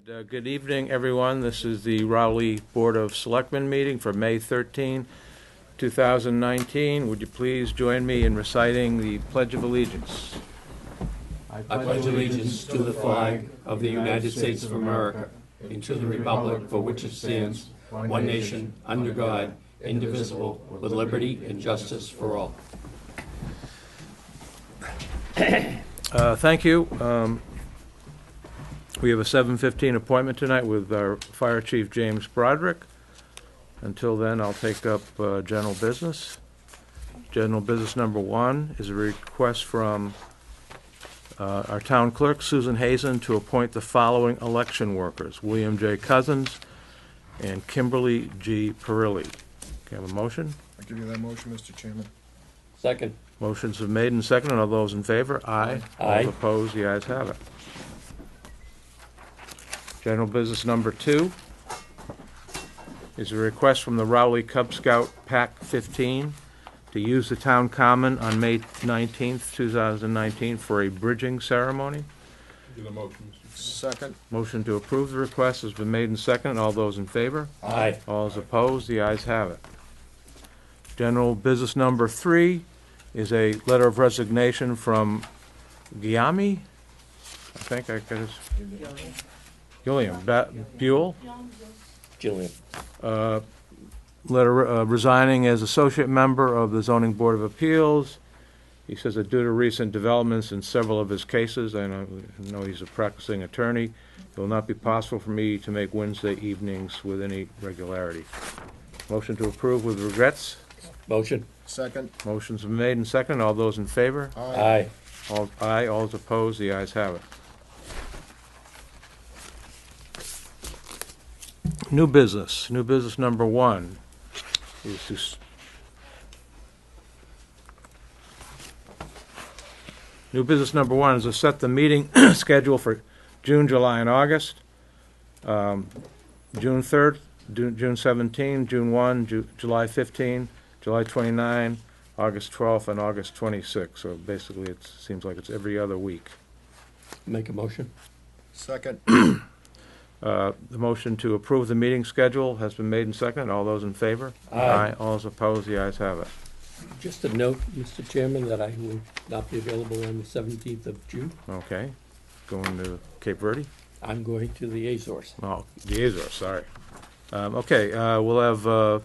Good evening, everyone. This is the Rowley Board of Selectmen meeting for May 13, 2019. Would you please join me in reciting the Pledge of Allegiance? I pledge allegiance to the flag of the United States of America and to the republic for which it stands, one nation, under God, indivisible, with liberty and justice for all. Thank you. We have a 7:15 appointment tonight with our Fire Chief James Broderick. Until then, I'll take up general business. General business number 1 is a request from our town clerk, Susan Hazen, to appoint the following election workers: William J. Cousins and Kimberly G. Perilli. Can I have a motion? I give you that motion, Mr. Chairman. Second. Motions have made and seconded. All those in favor? Aye. Aye. All opposed? The ayes have it. General business number 2 is a request from the Rowley Cub Scout Pack 15 to use the town common on May 19th, 2019 for a bridging ceremony. Give the motion, Mr. Second. Motion to approve the request has been made and seconded. All those in favor? Aye. All is opposed? The ayes have it. General business number 3 is a letter of resignation from Giami. I think I got his... Gilliam Buell. Jillian. Letter resigning as associate member of the Zoning Board of Appeals. He says that due to recent developments in several of his cases, I know he's a practicing attorney, it will not be possible for me to make Wednesday evenings with any regularity. Motion to approve with regrets. Motion. Second. Motion's been made and seconded. All those in favor? Aye. Aye. All is opposed. The ayes have it. New business. New business number 1 is to set the meeting schedule for June, July, and August. June 3rd, June 17, June 1, July 15, July 29, August 12th, and August 26th. So basically, it seems like it's every other week. Make a motion. Second. The motion to approve the meeting schedule has been made and seconded. All those in favor? Aye. All is opposed. The ayes have it. Just a note, Mr. Chairman, that I will not be available on the 17th of June. Okay. Going to Cape Verde? I'm going to the Azores. Oh, the Azores, sorry. Okay, we'll have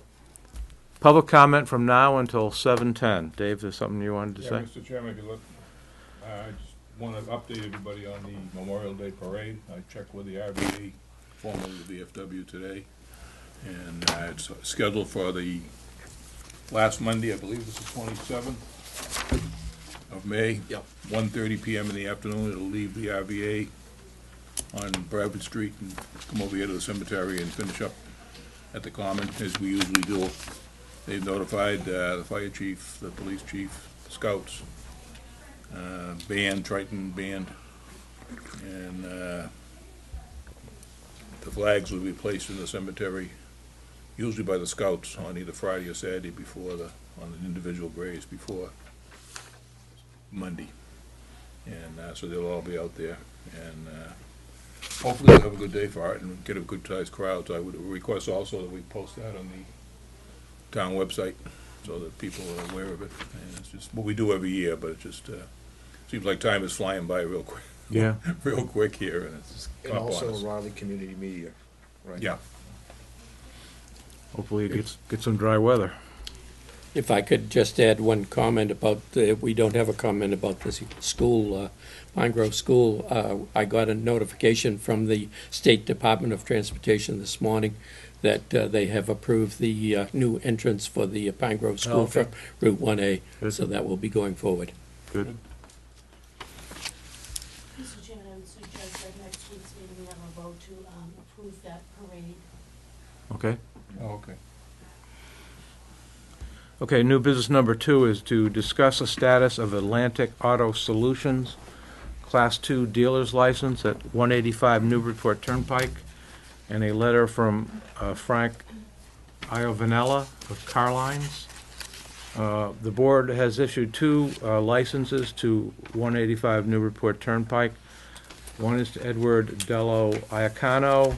public comment from now until 7:10. Dave, there's something you wanted to say? Mr. Chairman, if you look, I just want to update everybody on the Memorial Day Parade. I checked with the RVA, formerly the VFW, today, and it's scheduled for the last Monday, I believe this is 27th of May. Yep. 1:30 p.m. in the afternoon. It'll leave the RVA on Bradford Street and come over here to the cemetery and finish up at the Common, as we usually do. They've notified the fire chief, the police chief, scouts, band, Triton band, and the flags will be placed in the cemetery, usually by the scouts, on either Friday or Saturday on the individual graves before Monday. And so they'll all be out there, and hopefully they'll have a good day for it and get a good sized crowd. So I would request also that we post that on the town website so that people are aware of it. And it's just what we do every year, but it just seems like time is flying by real quick. Yeah. Real quick here, and it's just And up on also us. Raleigh Community Media, right? Yeah. Hopefully it gets some dry weather. If I could just add one comment about, we don't have a comment about this school, Pine Grove School. I got a notification from the State Department of Transportation this morning that they have approved the new entrance for the Pine Grove School okay. from Route 1A, Good. so that will be going forward. Good. Mr. Chairman, I would suggest that next week's meeting we have a vote to approve that parade. Okay. Oh, okay. Okay, new business number 2 is to discuss the status of Atlantic Auto Solutions Class 2 dealer's license at 185 Newburyport Turnpike, and a letter from Frank Iovanella of Carlines. The board has issued 2 licenses to 185 Newburyport Turnpike. One is to Edward Dello Iacano,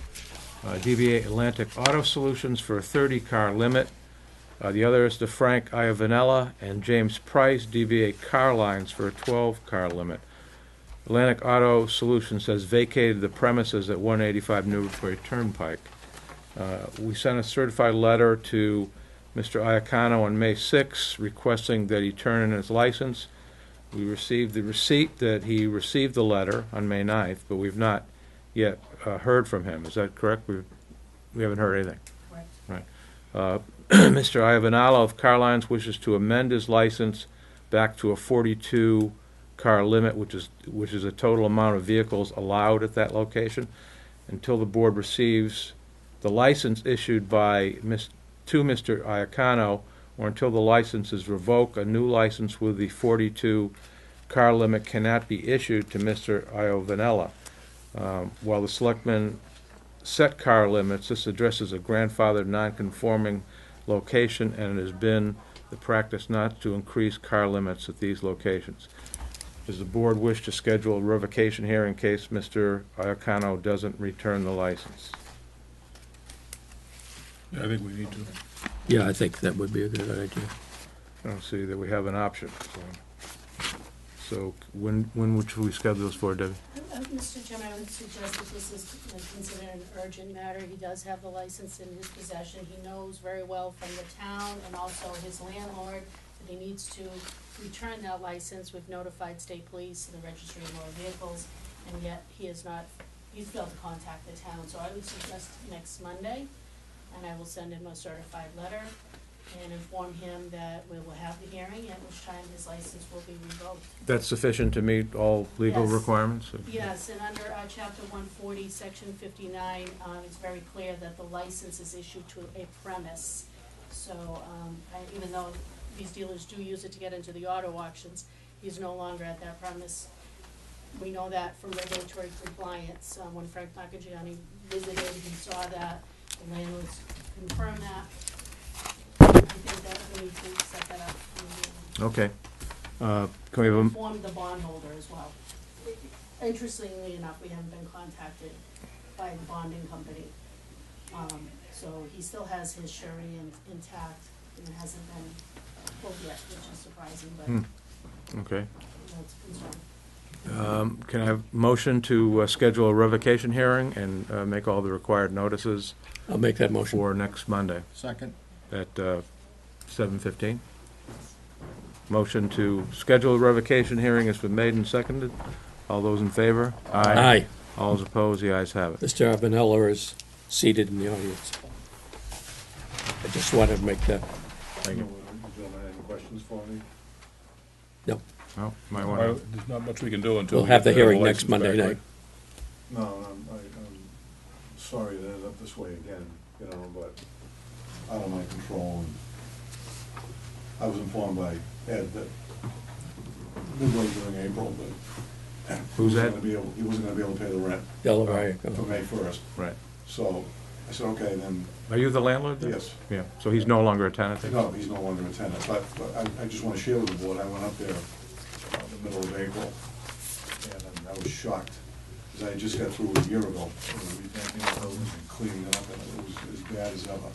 DBA Atlantic Auto Solutions for a 30-car limit. The other is to Frank Iavanella and James Price, DBA Car Lines for a 12-car limit. Atlantic Auto Solutions has vacated the premises at 185 Newbury Turnpike. We sent a certified letter to Mr. Iacano on May 6 requesting that he turn in his license. We received the receipt that he received the letter on May 9th, but we've not yet heard from him. Is that correct? We haven't heard anything. Correct. Right. Mr. Iavanalo of Car Lines wishes to amend his license back to a 42-car limit, which is a total amount of vehicles allowed at that location, until the board receives the license issued by to Mr. Iacano, or until the license is revoked. A new license with the 42-car limit cannot be issued to Mr. Iavanella. While the selectmen set car limits, this addresses a grandfathered non-conforming location, and it has been the practice not to increase car limits at these locations. Does the board wish to schedule a revocation hearing in case Mr. Iacano doesn't return the license? Yeah, I think we need to. Yeah, I think that would be a good idea. I don't see that we have an option. So when would we schedule this for, Debbie? Mr. Chairman, I would suggest that this is considered an urgent matter. He does have the license in his possession. He knows very well from the town and also his landlord that he needs to return that license. We've notified state police and the registry of motor vehicles, and yet he's failed to contact the town. So I would suggest next Monday, and I will send him a certified letter and inform him that we will have the hearing, at which time his license will be revoked. That's sufficient to meet all legal Yes. requirements? Yes, and under chapter 140, section 59, it's very clear that the license is issued to a premise. So even though these dealers do use it to get into the auto auctions, he's no longer at that premise. We know that from regulatory compliance. When Frank Marcagiani visited, he saw that, the landlords confirmed that. I think that we need to set that up. Okay. Can we have a, Inform the bondholder as well. Interestingly enough, we haven't been contacted by the bonding company. So he still has his surety intact, and it hasn't been pulled yet, which is surprising, but okay. that's a concern. Can I have motion to schedule a revocation hearing and make all the required notices I'll make that motion. for next Monday Second. at 7:15? Motion to schedule a revocation hearing has been made and seconded. All those in favor? Aye. All those opposed? The ayes have it. Mr. Avanella is seated in the audience. I just wanted to make that, Thank you. Gentlemen, any questions for me? no. Oh, might want Well, to. there's not much we can do until. We'll we have get the hearing next license Monday back, night. right? No, I'm sorry that it's up this way again, you know, but out of my control. And I was informed by Ed that midway during April that Who's he wasn't Ed? gonna be able- he wasn't gonna be able to pay the rent Delaware. for May 1st. Right. So I said, okay, then, Are you the landlord there? yes. Yeah, so he's no longer a tenant there? No, he's no longer a tenant, but I just want to share with the board, I went up there in the middle of April, and I was shocked, because I had just got through a year ago, revamping the building and cleaning it up, and it was as bad as ever.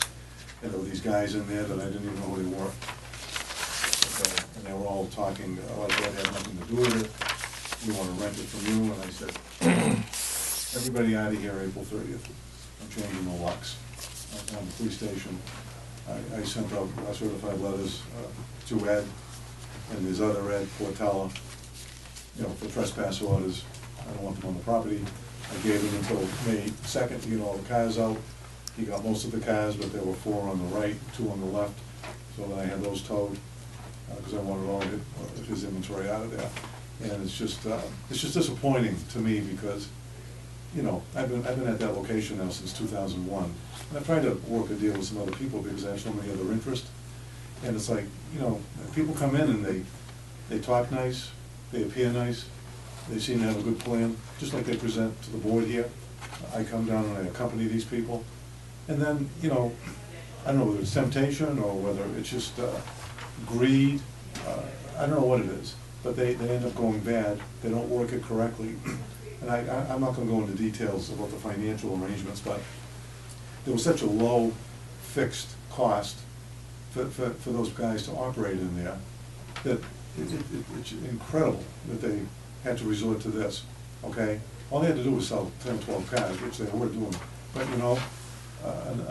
And there were these guys in there that I didn't even know who they were. And they were all talking, oh, that had nothing to do with it, we want to rent it from you, and I said, everybody out of here April 30th, I'm changing the locks. At the police station, I sent out certified letters to Ed, and there's other Ed Portella, you know, for trespass orders. I don't want them on the property. I gave him until May 2nd to get all the cars out. He got most of the cars, but there were 4 on the right, 2 on the left, so then I had those towed, because I wanted all of his inventory out of there. And it's just disappointing to me, because, you know, I've been at that location now since 2001. And I've tried to work a deal with some other people because I have so many other interests. And it's like, you know, people come in and they talk nice, they appear nice, they seem to have a good plan, just like they present to the board here. I come down and I accompany these people. And then, you know, I don't know whether it's temptation or whether it's just greed. I don't know what it is, but they end up going bad. They don't work it correctly. and I'm not gonna go into details about the financial arrangements, but there was such a low fixed cost for those guys to operate in there, that it's incredible that they had to resort to this, okay? All they had to do was sell 10 or 12 cars, which they were doing, but you know,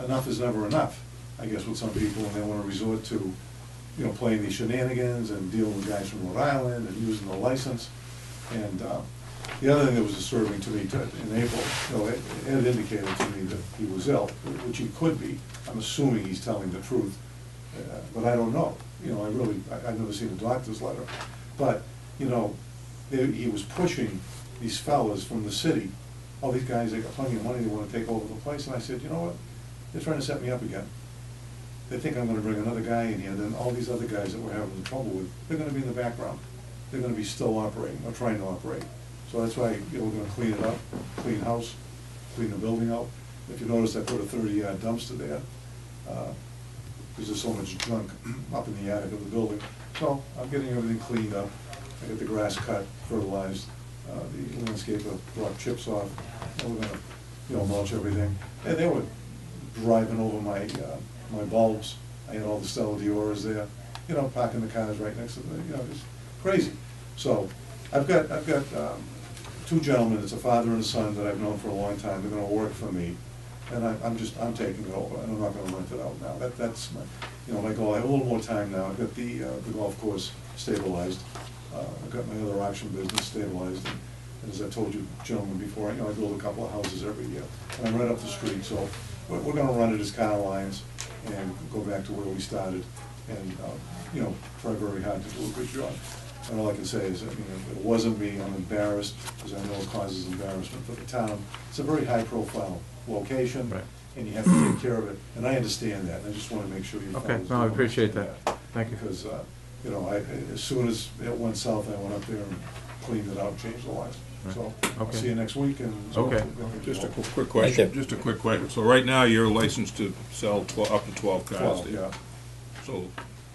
enough is never enough, I guess, with some people, and they wanna resort to, you know, playing these shenanigans and dealing with guys from Rhode Island and using the license. And the other thing that was disturbing to me in April, you know, Ed indicated to me that he was ill, which he could be. I'm assuming he's telling the truth, but I don't know. You know, I've never seen a doctor's letter. But, you know, he was pushing these fellas from the city. All these guys, they got plenty of money, they want to take over the place. And I said, you know what, they're trying to set me up again. They think I'm gonna bring another guy in here, then all these other guys that we're having trouble with, they're gonna be in the background. They're gonna be still operating, or trying to operate. So that's why, you know, we're gonna clean it up, clean house, clean the building out. If you notice, I put a 30-yard dumpster there, because there's so much junk up in the attic of the building. So I'm getting everything cleaned up. I got the grass cut, fertilized, the landscaper brought chips off, and we're gonna, you know, mulch everything. And they were driving over my bulbs. I had all the Stella Dioras there, you know, parking the cars right next to the, you know, just crazy. So I've got two gentlemen, it's a father and a son that I've known for a long time. They're gonna work for me, and I'm taking it over, and I'm not gonna rent it out now. That's my, you know, my goal. I have a little more time now. I've got the golf course stabilized. I've got my other auction business stabilized, and as I told you gentlemen before, you know, I build a couple of houses every year, and I'm right up the street, so we're gonna run it as car lines and go back to where we started, and, you know, try very hard to do a good job. And all I can say is, I mean, if it wasn't me, I'm embarrassed, because I know it causes embarrassment for the town. It's a very high-profile location, Right. and you have to take care of it, and I understand that, and I just want to make sure you Okay, fellows no, I do appreciate understand that. Thank you. Because, you know, as soon as it went south, I went up there and cleaned it out, changed the lights. Right. So, I'll Okay. see you next week, and. Okay. Just a quick Thank question, you. just a quick question. So right now, you're licensed to sell up to 12 cars 12, there. yeah. So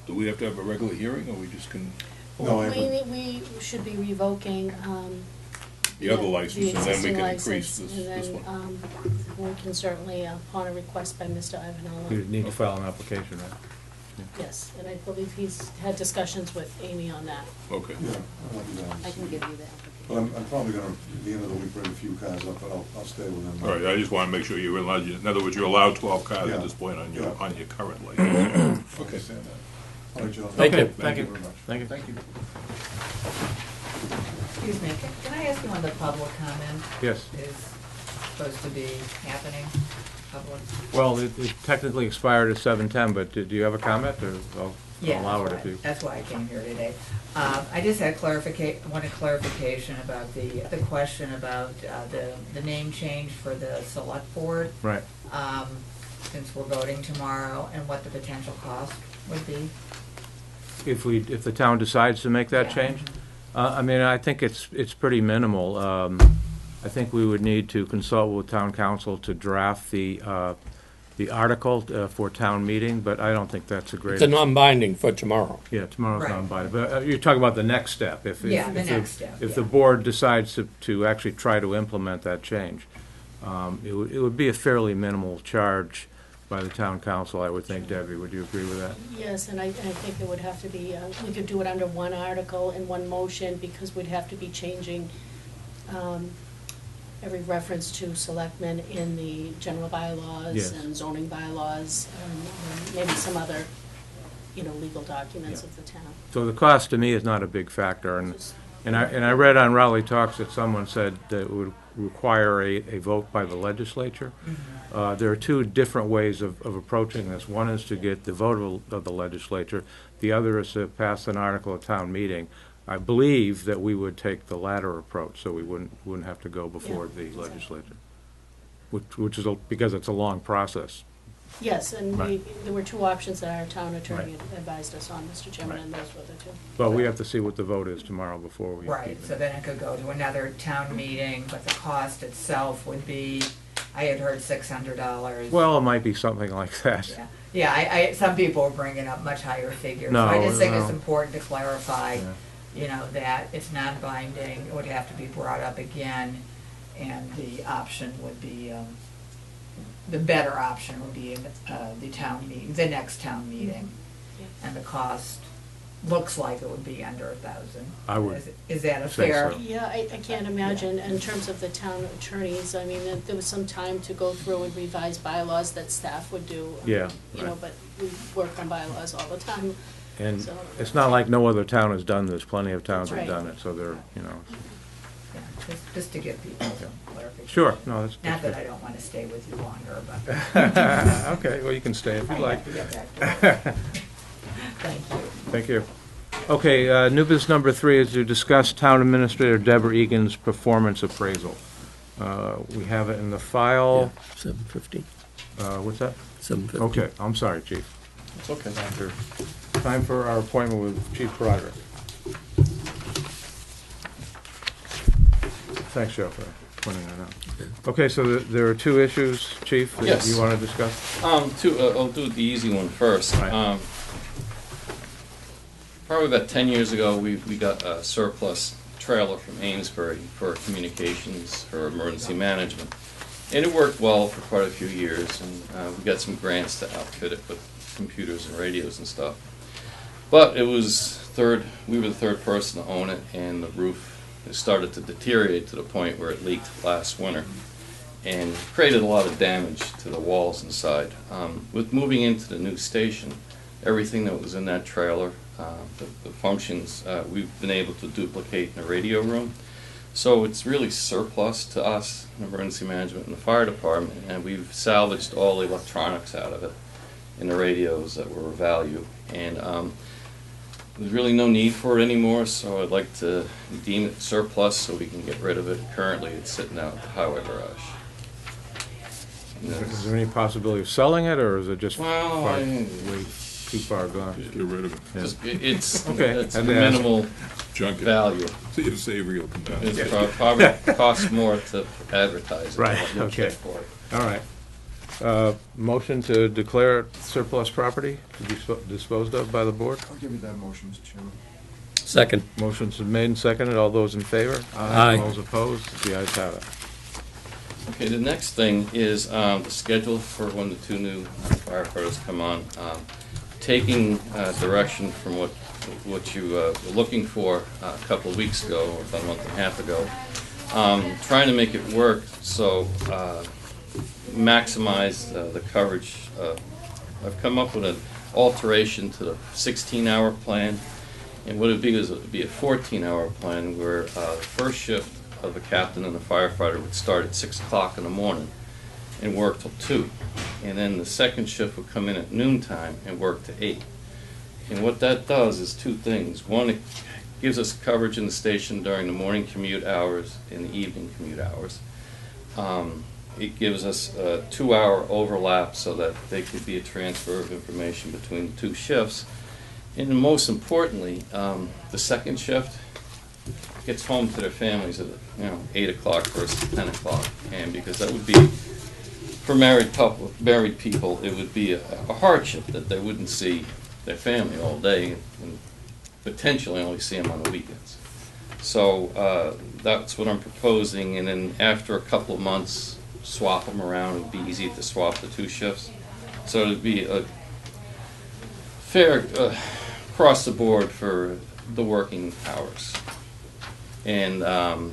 do we have to have a regular hearing, or we just can, No, We should be revoking, the other license, and then we existing can increase license, this and one? then, we can certainly, upon a request by Mr. You Ivanello. need to file an application, right? Yes, and I believe he's had discussions with Amy on that. Okay. Yeah, I'll let you know. I can give you that. But I'm probably gonna, at the end of the week, bring a few cars up, but I'll stay with them. All right, I just want to make sure you're allowed, in other words, you're allowed 12 cars Yeah. at this point on your Yeah. current license. I Okay. understand that. All right, Joe. Thank you. Thank you. very much. Thank you. Thank you. Excuse me, can I ask you when the public comment Yes. is supposed to be happening? Public? Well, it technically expired at 7:10, but do you have a comment, or I'll Yeah, allow it that's if you? why- that's why I came here today. I just had wanted clarification about the question about the name change for the select board, Right. since we're voting tomorrow, and what the potential cost would be. If the town decides to make that Yeah. change? I mean, I think it's pretty minimal. I think we would need to consult with town council to draft the article for town meeting, but I don't think that's a great. It's a non-binding for tomorrow. Yeah, tomorrow's Right. non-binding, but you're talking about the next step. Yeah, the next step, If the yeah. board decides to actually try to implement that change, it would be a fairly minimal charge by the town council, I would think. Debbie, would you agree with that? Yes, and I think there would have to be, we could do it under one article in one motion, because we'd have to be changing every reference to selectmen in the general bylaws Yes. and zoning bylaws, and maybe some other, legal documents Yeah. of the town. So the cost to me is not a big factor, Just- and I read on Raleigh Talks that someone said that it would require a vote by the legislature. There are two different ways of approaching this. One is to get the vote of the legislature. The other is to pass an article at town meeting. I believe that we would take the latter approach, so we wouldn't have to go before Yeah, the legislature, which is because it's a long process. Yes, and Right. there were two options that our town attorney Right. advised us on, Mr. Chairman, Right. and those were the two. But we have to see what the vote is tomorrow before we. Right, so then it could go to another town meeting, but the cost itself would be, I had heard $600. Well, it might be something like that. Yeah, some people are bringing up much higher figures. No, So I just think no. it's important to clarify, Yeah. that it's non-binding, it would have to be brought up again and the option would be, the better option would be in the town meeting, the next town meeting. Yeah. And the cost looks like it would be under 1,000. I would Is that a say fair? so. Yeah, I can't imagine, in terms of the town attorneys, I mean, there was some time to go through and revise bylaws that staff would do. Yeah, You know, right. but we work on bylaws all the time. And So- it's not like no other town has done this, plenty of towns have Right. done it, so they're, you know. Yeah, just to give people some clarification. Sure, no, that's. Not that I don't want to stay with you longer, but. Okay, well, you can stay if I you like. have to get back to work. Thank you. Thank you. Okay, new business number 3 is to discuss Town Administrator Deborah Egan's performance appraisal. We have it in the file. 7:50. What's that? 7:50. Okay, I'm sorry, Chief. It's okay. Time for our appointment with Chief Broderick. Thanks, Joe, for pointing that out. Okay, so there are 2 issues, Chief, that Yes. you want to discuss? I'll do the easy one first. Right. Probably about 10 years ago, we got a surplus trailer from Amesbury for communications, for emergency management. And it worked well for quite a few years, and we got some grants to outfit it with computers and radios and stuff. But it was we were the third person to own it, and the roof started to deteriorate to the point where it leaked last winter and created a lot of damage to the walls inside. With moving into the new station, everything that was in that trailer, the functions, we've been able to duplicate in the radio room. So it's really surplus to us, emergency management and the fire department, and we've salvaged all the electronics out of it and the radios that were of value. And there's really no need for it anymore, so I'd like to deem it surplus so we can get rid of it. Currently, it's sitting out at the highway garage. And Is that's- there any possibility of selling it, or is it just Well, far, I- way too far gone? Just get rid of it. Yeah. It's Okay, it's had to ask. minimal Junk it. value. See if Savory will come down. It probably costs more to advertise it. Right, than what you okay. get for it. All right. Motion to declare it surplus property to be disposed of by the board? I'll give you that motion, Mr. Chairman. Second. Motion's been made and seconded. All those in favor? Aye. All those opposed? The ayes have it. Okay, the next thing is the schedule for when the 2 new firefighters come on. Taking direction from what you were looking for a couple of weeks ago, or about a month and a half ago, trying to make it work so maximize the coverage. I've come up with an alteration to the 16-hour plan, and what it would be is it would be a 14-hour plan where the first shift of the captain and the firefighter would start at 6 o'clock in the morning and work till 2. And then the second shift would come in at noontime and work to 8. And what that does is 2 things. One, it gives us coverage in the station during the morning commute hours and the evening commute hours. It gives us a 2-hour overlap so that there could be a transfer of information between the 2 shifts. And most importantly, the second shift gets home to their families at 8 o'clock versus 10 o'clock. And because that would be, for married people, it would be a hardship that they wouldn't see their family all day and potentially only see them on the weekends. So that's what I'm proposing, and then after a couple of months, swap them around. It would be easy to swap the 2 shifts. So it would be a fair across the board for the working hours. And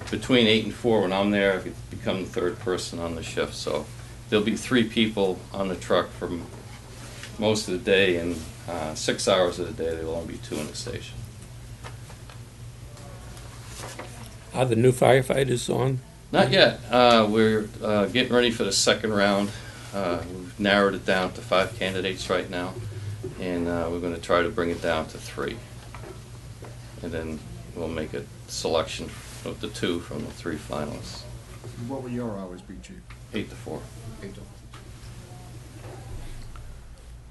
between 8 and 4, when I'm there, I become the third person on the shift. So there'll be 3 people on the truck for most of the day, and 6 hours of the day there will only be 2 in the station. Are the new firefighters on? Not yet. We're getting ready for the second round. We've narrowed it down to 5 candidates right now, and we're going to try to bring it down to 3. And then we'll make a selection of the 2 from the 3 finalists. What will your hours be, Chief? 8 to 4. 8 to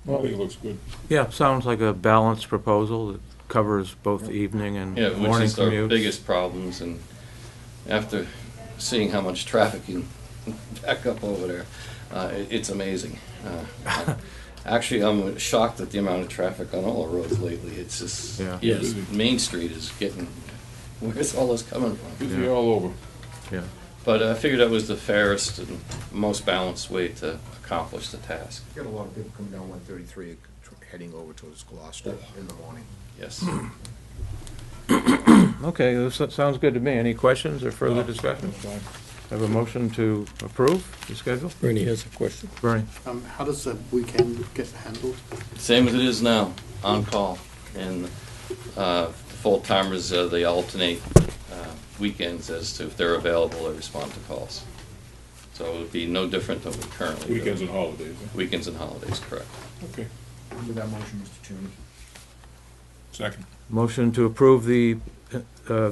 I think it looks good. Yeah, sounds like a balanced proposal that covers both the evening and Yeah, which morning is our commutes. biggest problems, and after seeing how much traffic you can back up over there, it's amazing. Actually, I'm shocked at the amount of traffic on all the roads lately. It's just, Yeah. Yes. Main Street is getting, where's all this coming from? Busy all over. Yeah. But I figured that was the fairest and most balanced way to accomplish the task. Got a lot of people coming down 133 heading over towards Gloucester in the morning. Yes. Okay, this sounds good to me. Any questions or further discussion? Have a motion to approve the schedule? Bernie has a question. Bernie? How does the weekend get handled? Same as it is now, on call. And full-timers, they alternate weekends as to if they're available or respond to calls. So it would be no different than we currently do. Weekends and holidays, huh? Weekends and holidays, correct. Okay. With that motion, Mr. Chairman. Second. Motion to approve the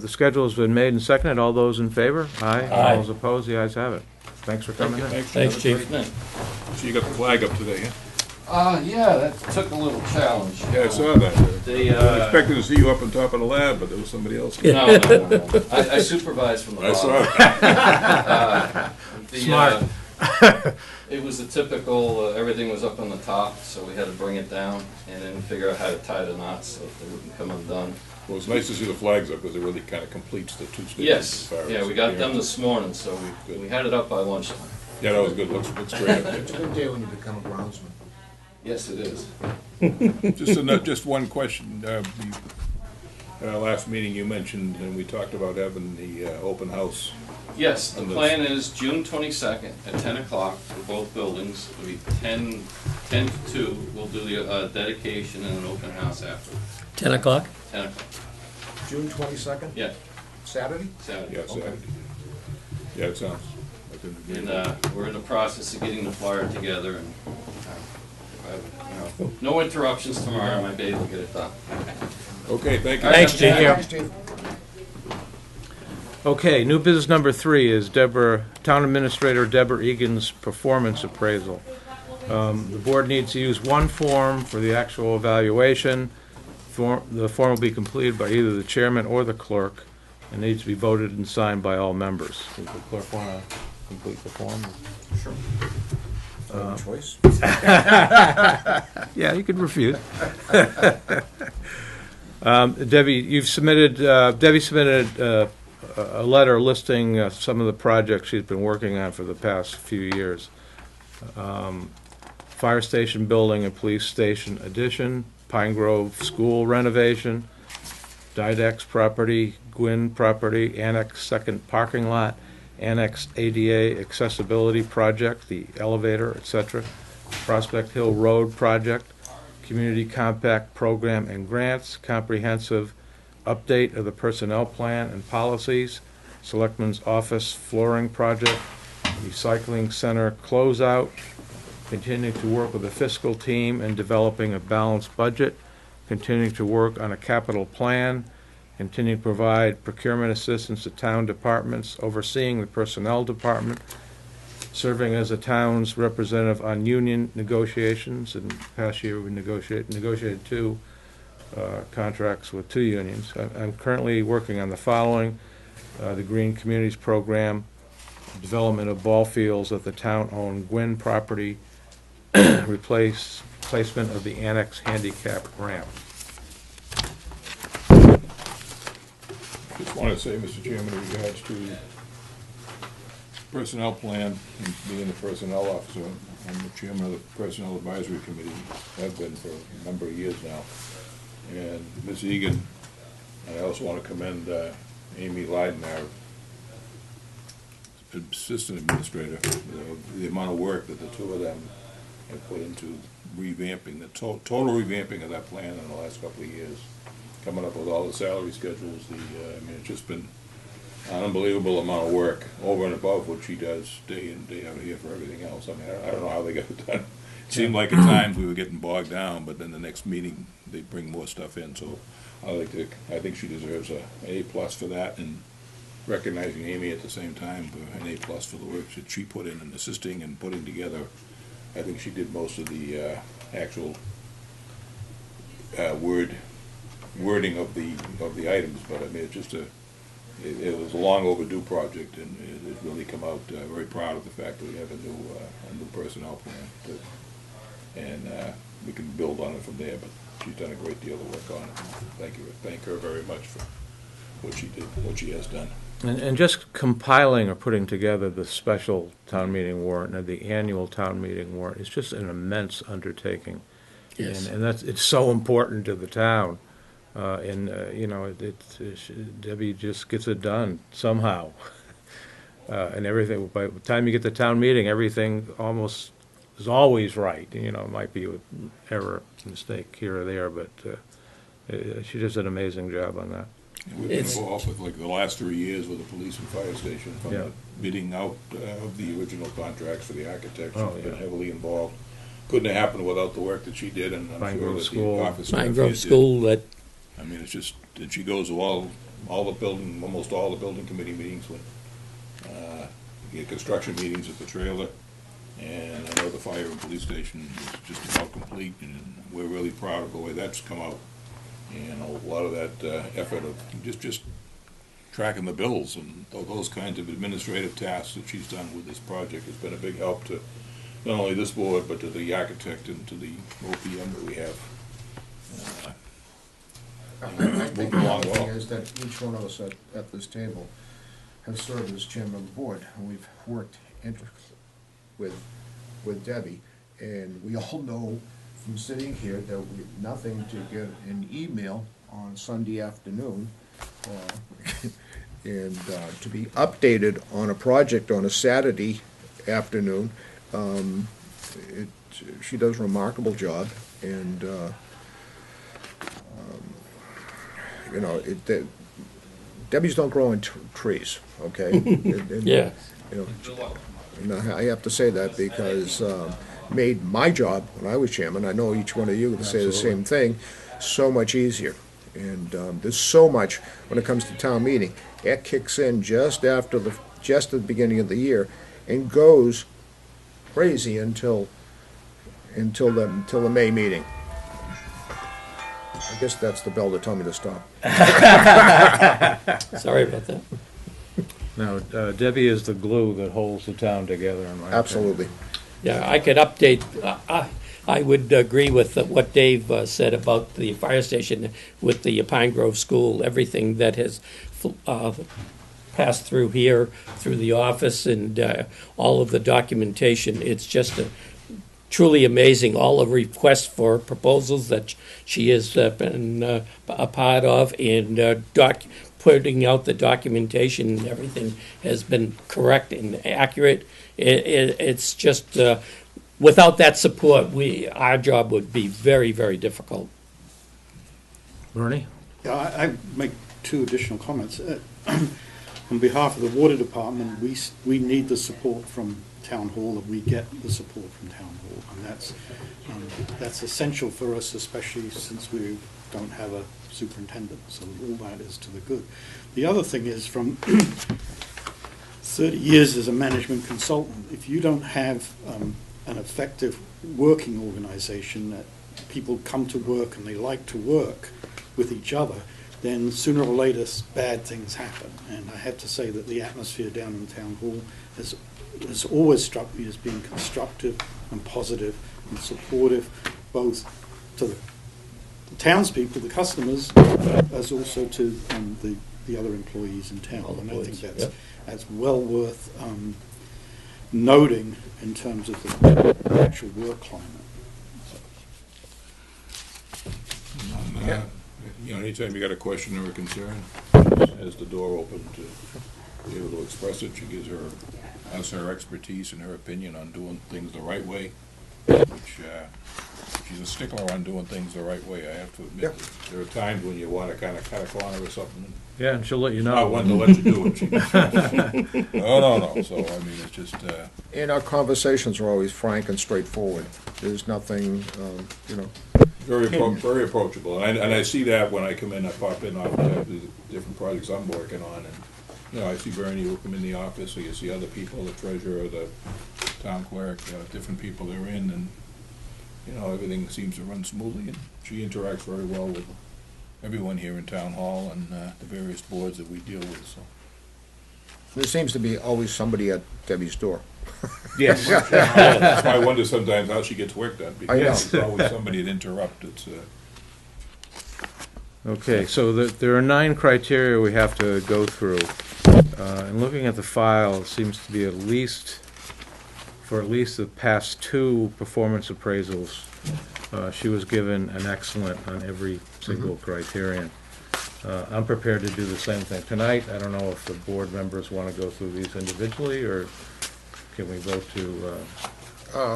schedule has been made and seconded. All those in favor? Aye. Aye. All those opposed? The ayes have it. Thanks for coming in. Thanks. Thanks, Have a Chief. great night. So you got the flag up today, huh? Yeah, that took a little challenge. Yeah, I saw that. They, I expected to see you up on top of the lab, but there was somebody else. No. I supervised from the I bottom. saw it. Smart. It was the typical, everything was up on the top, so we had to bring it down and then figure out how to tie the knots so they wouldn't come undone. Well, it's nice to see the flags up because it really kind of completes the two stations. Yes, as far yeah, as we got them appearance. this morning, so we had it up by lunchtime. Yeah, that was good. Looks great up It's a good day when you become a groundsman. Yes, it is. there. Just one question. Last meeting you mentioned, and we talked about having the open house. Yes, the plan is June 22nd at 10 o'clock for both buildings. It'll be 10 to 2. We'll do the dedication and an open house after. 10 o'clock? 10 o'clock. June 22nd, Yeah, Saturday? Saturday. Yeah, Saturday. Yeah, it sounds like a And great. we're in the process of getting the flyer together, and no interruptions tomorrow. I might be able to get it done. Okay, thank you. Thanks, Chief. Thanks, Steve. Okay, new business number 3 is Town Administrator Deborah Egan's performance appraisal. The board needs to use one form for the actual evaluation. The form will be completed by either the chairman or the clerk and needs to be voted and signed by all members. Does the clerk want to complete the form? Sure. Choice? Yeah, you could refuse. Debbie submitted a letter listing some of the projects she's been working on for the past few years. Fire station building and police station addition, Pine Grove school renovation, Didex property, Gwynn property, annex second parking lot, annex ADA accessibility project, the elevator, etc., Prospect Hill Road project, community compact program and grants, comprehensive update of the personnel plan and policies, Selectmen's office flooring project, recycling center closeout, continue to work with the fiscal team in developing a balanced budget, continuing to work on a capital plan, continue to provide procurement assistance to town departments, overseeing the personnel department, serving as the town's representative on union negotiations. In the past year, we negotiated 2 contracts with 2 unions. I'm currently working on the following: the Green Communities Program, development of ball fields at the town-owned Gwynn property, placement of the annex handicap ramp. Just want to say, Mr. Chairman, in regards to personnel plan and being the personnel officer, I'm the chairman of the Personnel Advisory Committee, have been for a number of years now. And Ms. Egan, and I also want to commend Amy Leiden, our assistant administrator, the amount of work that the 2 of them have put into revamping, the total revamping of that plan in the last couple of years, coming up with all the salary schedules. It's just been an unbelievable amount of work over and above what she does day in, day out here for everything else. I don't know how they got it done. It seemed like at times we were getting bogged down, but then the next meeting they bring more stuff in. So I think she deserves an A+ for that, and recognizing Amy at the same time for an A+ for the work that she put in assisting and putting together. I think she did most of the actual wording of the items, but it's just it was a long overdue project, and it really come out very proud of the fact that we have a new personnel plan, and we can build on it from there. But she's done a great deal of work on it. Thank her very much for what she did, what she has done. And just compiling or putting together the special town meeting warrant and the annual town meeting warrant is just an immense undertaking. Yes. And it's so important to the town. You know, Debbie just gets it done somehow. And everything, by the time you get to town meeting, everything almost is always right. You know, it might be an error, mistake here or there, but she does an amazing job on that. We've been It's- involved with like the last 3 years with the police and fire station, from Yeah. the bidding out of the original contracts for the architects. Oh, She's been yeah. heavily involved. Couldn't have happened without the work that she did, and I'm Pine sure Grove that School. the office. Pine staff Grove here did. School, that, I mean, it's just, and she goes to all the building, almost all the building committee meetings when, you get construction meetings at the trailer. And I know the fire and police station is just about complete, and we're really proud of the way that's come out. And a lot of that effort of just tracking the bills and those kinds of administrative tasks that she's done with this project has been a big help to not only this board, but to the architect and to the OPM that we have. I think the Moving other along thing well. is that each one of us at this table has served as chairman of the board, and we've worked intricately with Debbie, and we all know from sitting here that we, nothing to get an email on Sunday afternoon, and to be updated on a project on a Saturday afternoon. She does a remarkable job, and you know, Debbie's don't grow on trees, okay? And, yeah. you know, and I have to say that because made my job when I was chairman, I know each one of you to say the same thing, so much easier. And there's so much when it comes to town meeting. It kicks in just at the beginning of the year and goes crazy until the May meeting. I guess that's the bell that told me to stop. Sorry about that. Now, Debbie is the glue that holds the town together, in my opinion. Absolutely. Yeah, I could update, I would agree with what Dave said about the fire station with the Pine Grove School, everything that has passed through here, through the office, and all of the documentation. It's just truly amazing, all the requests for proposals that she has been a part of, and putting out the documentation and everything has been correct and accurate. It's just, without that support, our job would be very, very difficult. Bernie? Yeah, I make two additional comments. On behalf of the water department, we need the support from town hall, and we get the support from town hall, and that's essential for us, especially since we don't have a superintendent, so all that is to the good. The other thing is, from 30 years as a management consultant, if you don't have an effective working organization that people come to work and they like to work with each other, then sooner or later bad things happen. And I have to say that the atmosphere down in town hall has always struck me as being constructive and positive and supportive, both to the townspeople, the customers, as also to the other employees in town. All the And I think employees, that's well worth noting in terms of the actual work climate. You know, anytime you got a question or a concern, has the door open to be able to express it. She gives us her expertise and her opinion on doing things the right way, which she's a stickler on doing things the right way, I have to admit. Yeah. There are times when you want to kind of cut a corner or something, and Yeah, and she'll let you know. not one to let you do it. She just, no. So, I mean, it's just, And our conversations are always frank and straightforward. There's nothing, you know, very approachable, and I see that when I come in. I pop in off the different projects I'm working on, and you know, I see Bernie will come in the office, or you see other people, the treasurer, the town clerk, different people they're in, and you know, everything seems to run smoothly, and she interacts very well with everyone here in town hall and the various boards that we deal with. So. there seems to be always somebody at Debbie's door. Yes. That's why I wonder sometimes how she gets work done, I know. because there's always somebody to interrupt. It's Okay, so there are 9 criteria we have to go through. And looking at the file, it seems to be for at least the past 2 performance appraisals, she was given an excellent on every single criterion. I'm prepared to do the same thing tonight. I don't know if the board members want to go through these individually, or can we vote to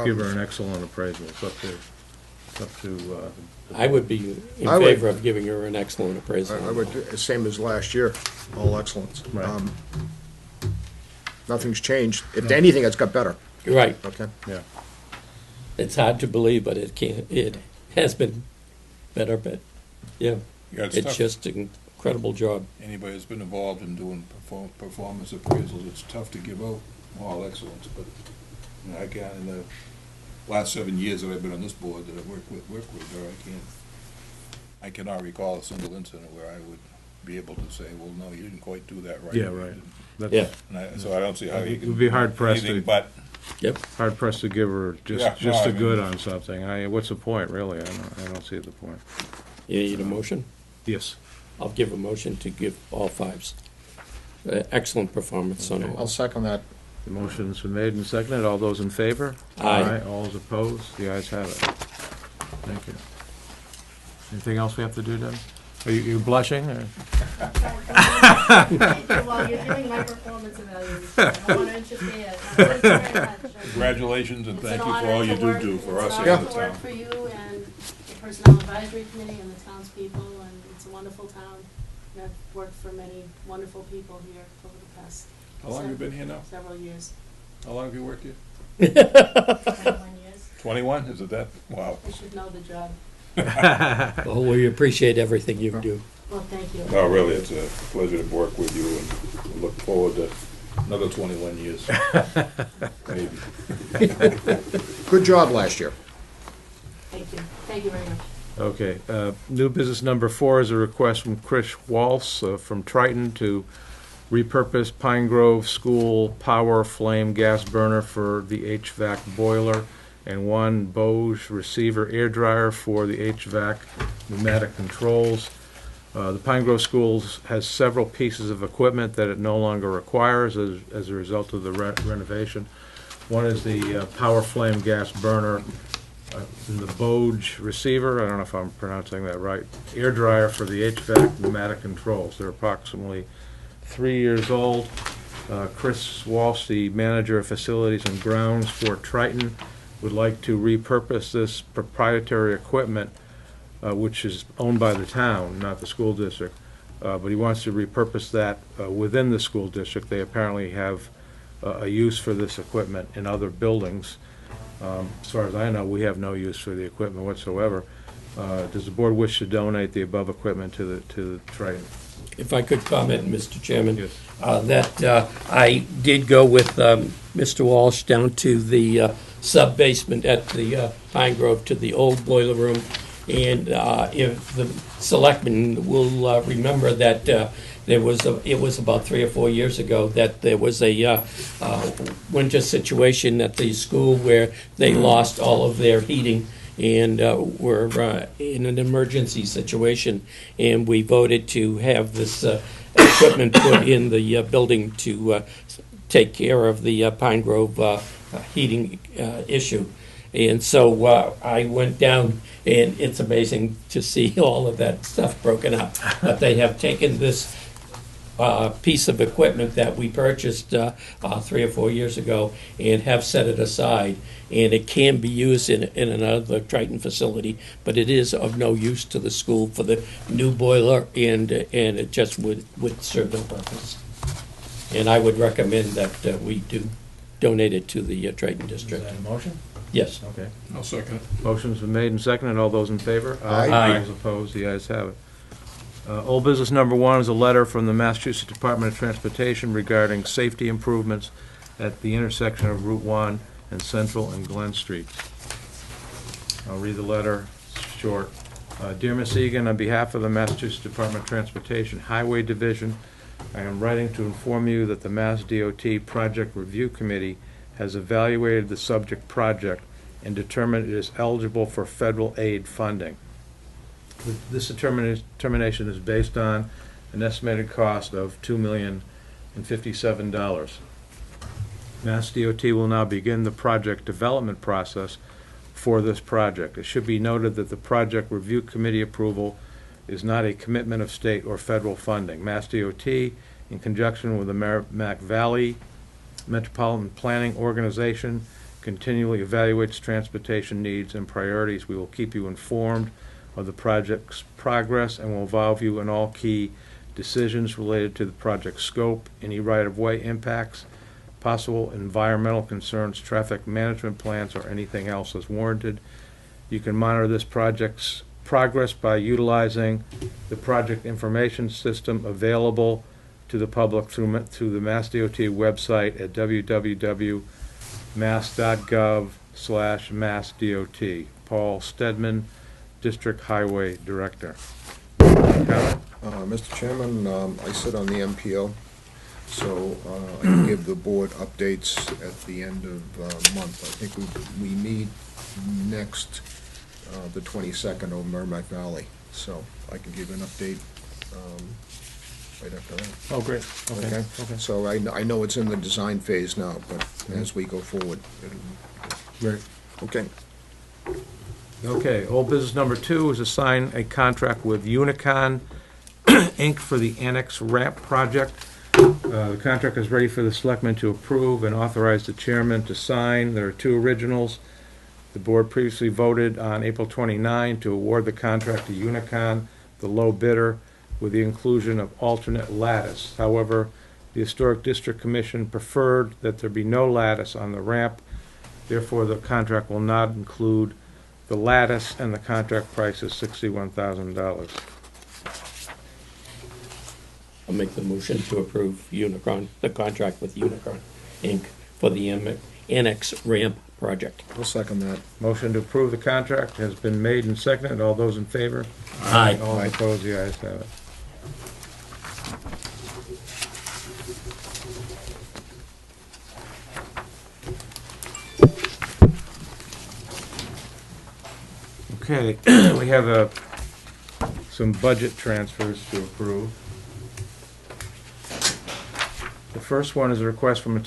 give her an excellent appraisal? It's up to. I would be in I would- favor of giving her an excellent appraisal. I would, same as last year, all excellence. Right. Nothing's changed. If anything, it's got better, Right. okay? Yeah. It's hard to believe, but it has been better, but, yeah. Yeah, It's tough. just an incredible job. Anybody that's been involved in doing performance appraisals, it's tough to give out all excellence, but, you know, I can't, in the last 7 years that I've been on this board that I've worked with her, I cannot recall a single incident where I would be able to say, well, no, you didn't quite do that right. Yeah, right. Yeah. So I don't see how you It can. would be hard pressed anything to- But, Yep. Hard pressed to give her Yeah, just no, a I good mean- on something. What's the point, really? I don't see the point. You need a motion? Yes. I'll give a motion to give all 5s. Excellent performance on I'll all. second that. The motion's been made and seconded. All those in favor? Aye. All those opposed? The ayes have it. Thank you. Anything else we have to do, Deb? Are you blushing, or? Well, you're giving my performance evaluation. I want to interfere. Thank you very much. congratulations and It's thank an you for honor all to you work- do for us It's here an in honor the to work town. for you and the Personnel Advisory Committee and the townspeople, and it's a wonderful town. And I've worked for many wonderful people here over the past How long have you been here now? several years, How long have you worked here? 21 years. 21, is it that? Wow. I should know the job. Well, we appreciate everything you do. Well, thank you. No, really, it's a pleasure to work with you and look forward to another 21 years. Maybe. Good job last year. Thank you. Thank you very much. Okay, new business number 4 is a request from Chris Walsh from Triton to repurpose Pine Grove School power flame gas burner for the HVAC boiler and 1 Bose receiver air dryer for the HVAC pneumatic controls. The Pine Grove Schools has several pieces of equipment that it no longer requires as a result of the renovation. One is the power flame gas burner, and the Bose receiver, I don't know if I'm pronouncing that right, air dryer for the HVAC pneumatic controls. They're approximately 3 years old. Chris Walsh, the manager of facilities and grounds for Triton, would like to repurpose this proprietary equipment, which is owned by the town, not the school district, but he wants to repurpose that within the school district. They apparently have a use for this equipment in other buildings. As far as I know, we have no use for the equipment whatsoever. Does the board wish to donate the above equipment to the Triton? If I could comment, Mr. Chairman. Yes. That I did go with Mr. Walsh down to the sub-basement at the Pine Grove to the old boiler room. And if the selectmen will remember that it was about 3 or 4 years ago that there was a winter situation at the school where they lost all of their heating and were in an emergency situation, and we voted to have this equipment put in the building to take care of the Pine Grove heating issue. And so I went down, and it's amazing to see all of that stuff broken up. But they have taken this piece of equipment that we purchased 3 or 4 years ago and have set it aside. And it can be used in another Triton facility, but it is of no use to the school for the new boiler, and it just would serve no purpose. And I would recommend that we do donate it to the Triton district. Is that a motion? Yes. Okay. I'll second it. Motion's been made and seconded. All those in favor? Aye. Aye. Those opposed? The ayes have it. Old business number 1 is a letter from the Massachusetts Department of Transportation regarding safety improvements at the intersection of Route 1 and Central and Glen Streets. I'll read the letter. It's short. Dear Ms. Egan, on behalf of the Massachusetts Department of Transportation Highway Division, I am writing to inform you that the Mass DOT Project Review Committee has evaluated the subject project and determined it is eligible for federal aid funding. This determination is based on an estimated cost of $2,057,000. Mass DOT will now begin the project development process for this project. It should be noted that the project review committee approval is not a commitment of state or federal funding. Mass DOT, in conjunction with the Merrimack Valley Metropolitan Planning Organization, continually evaluates transportation needs and priorities. We will keep you informed of the project's progress and will involve you in all key decisions related to the project scope, any right-of-way impacts, possible environmental concerns, traffic management plans, or anything else as warranted. You can monitor this project's progress by utilizing the project information system available to the public through the Mass DOT website at www.mass.gov/massdot. Paul Stedman, District Highway Director. Comment? Mr. Chairman, I sit on the MPO, so I can give the board updates at the end of month. I think we meet next, the 22nd over Merrimack Valley, so I can give an update right after that. Oh, great. Okay. So I know it's in the design phase now, but as we go forward, Great. okay. Okay, old business number 2 is to sign a contract with Unicon Inc. for the Annex Ramp Project. The contract is ready for the selectmen to approve and authorize the chairman to sign. There are 2 originals. The board previously voted on April 29 to award the contract to Unicon, the low bidder, with the inclusion of alternate lattice. However, the Historic District Commission preferred that there be no lattice on the ramp. Therefore, the contract will not include the lattice, and the contract price is $61,000. I'll make the motion to approve the contract with Unicron Inc. for the Annex Ramp project. I'll second that. Motion to approve the contract has been made and seconded. All those in favor? Aye. All opposed? The ayes have it. Okay, we have some budget transfers to approve. The first one is a request from the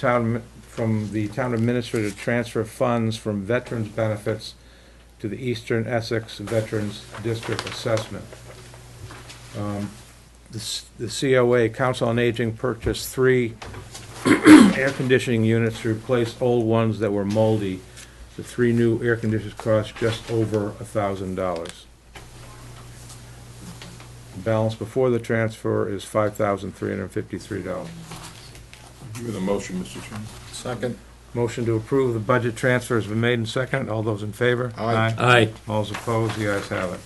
town administrator to transfer funds from veterans benefits to the Eastern Essex Veterans District Assessment. The COA, Council on Aging, purchased 3 air conditioning units to replace old ones that were moldy. The 3 new air conditioners cost just over $1,000. The balance before the transfer is $5,353. Give me the motion, Mr. Chairman. Second. Motion to approve the budget transfer has been made and seconded. All those in favor? Aye. Aye. All those opposed? The ayes have it.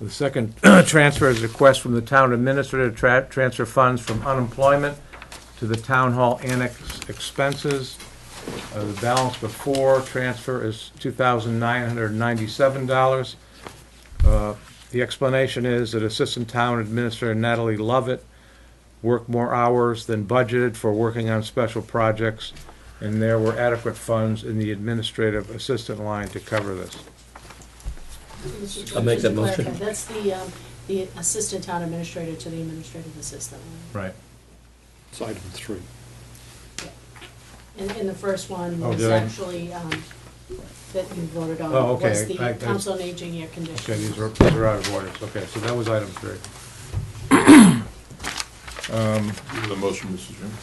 The second transfer is a request from the town administrator to transfer funds from unemployment to the town hall annex expenses. The balance before transfer is $2,997. The explanation is that Assistant Town Administrator Natalie Lovett worked more hours than budgeted for working on special projects, and there were adequate funds in the administrative assistant line to cover this. I'll make that motion. Clarify, that's the assistant town administrator to the administrative assistant. Right. It's item 3. And the first one Oh, was did I? actually, that you voted on, Oh, okay. was the I- council on aging air Okay, conditioning. these are out of order. Okay, so that was item 3. Give me the motion, Mr. Chairman.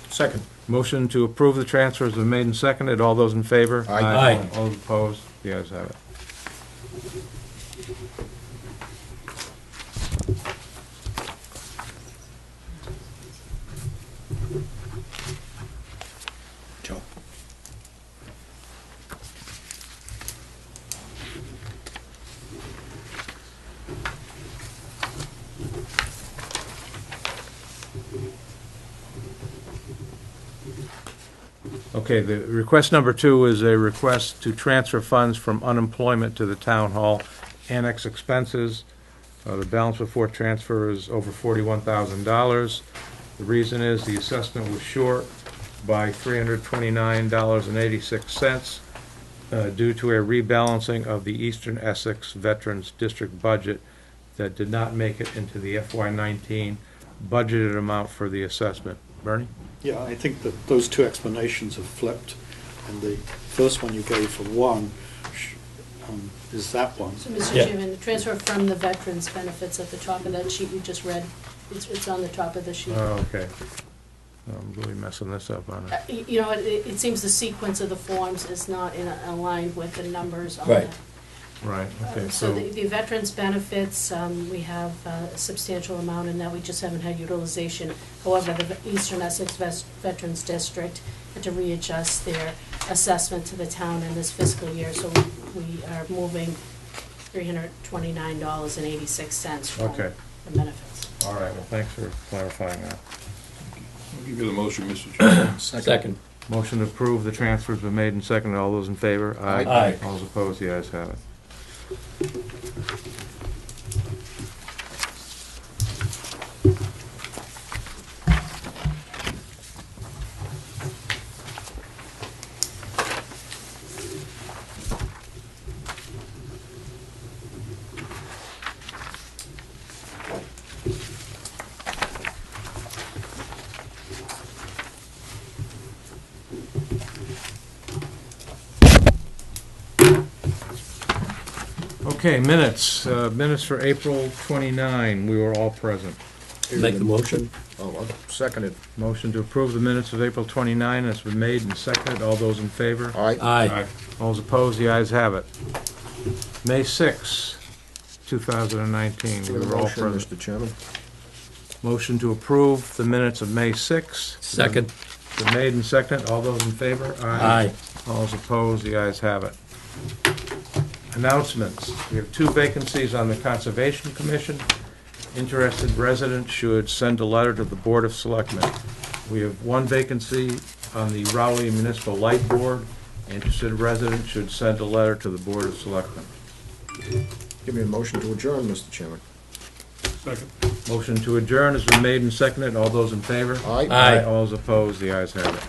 Second. Motion to approve the transfers have been made and seconded. All those in favor? Aye. Aye. All opposed? The ayes have it. Joe. Okay, the request number 2 is a request to transfer funds from unemployment to the town hall annex expenses. The balance before transfer is over $41,000. The reason is the assessment was short by $329.86 due to a rebalancing of the Eastern Essex Veterans District budget that did not make it into the FY19 budgeted amount for the assessment. Bernie? Yeah, I think that those two explanations have flipped, and the first one you gave for one is that one. So, Mr. Yeah. Chairman, the transfer from the veterans benefits at the top of that sheet you just read, it's on the top of the sheet. Oh, okay. I'm really messing this up on it. You know, it seems the sequence of the forms is not aligned with the numbers on Right. it. Right, okay, So so, the veterans benefits, we have a substantial amount in that, we just haven't had utilization. However, the Eastern Essex Veterans District had to readjust their assessment to the town in this fiscal year, so we are moving $329.86 from Okay. the benefits. all right, well, thanks for clarifying that. I'll give you the motion, Mr. Chairman. Second. Motion to approve the transfers been made and seconded. All those in favor? Aye. All those opposed? The ayes have it. Okay, minutes for April 29, we were all present. Make the motion. Oh, I'll second it. Motion to approve the minutes of April 29 has been made and seconded. All those in favor? Aye. Aye. All those opposed? The ayes have it. May 6, 2019, we were all Motion, present. Mr. Chairman. Motion to approve the minutes of May 6. Second. Been made and seconded. All those in favor? Aye. All those opposed? The ayes have it. Announcements. We have 2 vacancies on the Conservation Commission. Interested residents should send a letter to the Board of Selectmen. We have 1 vacancy on the Rowley Municipal Light Board. Interested residents should send a letter to the Board of Selectmen. Give me a motion to adjourn, Mr. Chairman. Second. Motion to adjourn has been made and seconded. All those in favor? Aye. Aye. All those opposed? The ayes have it.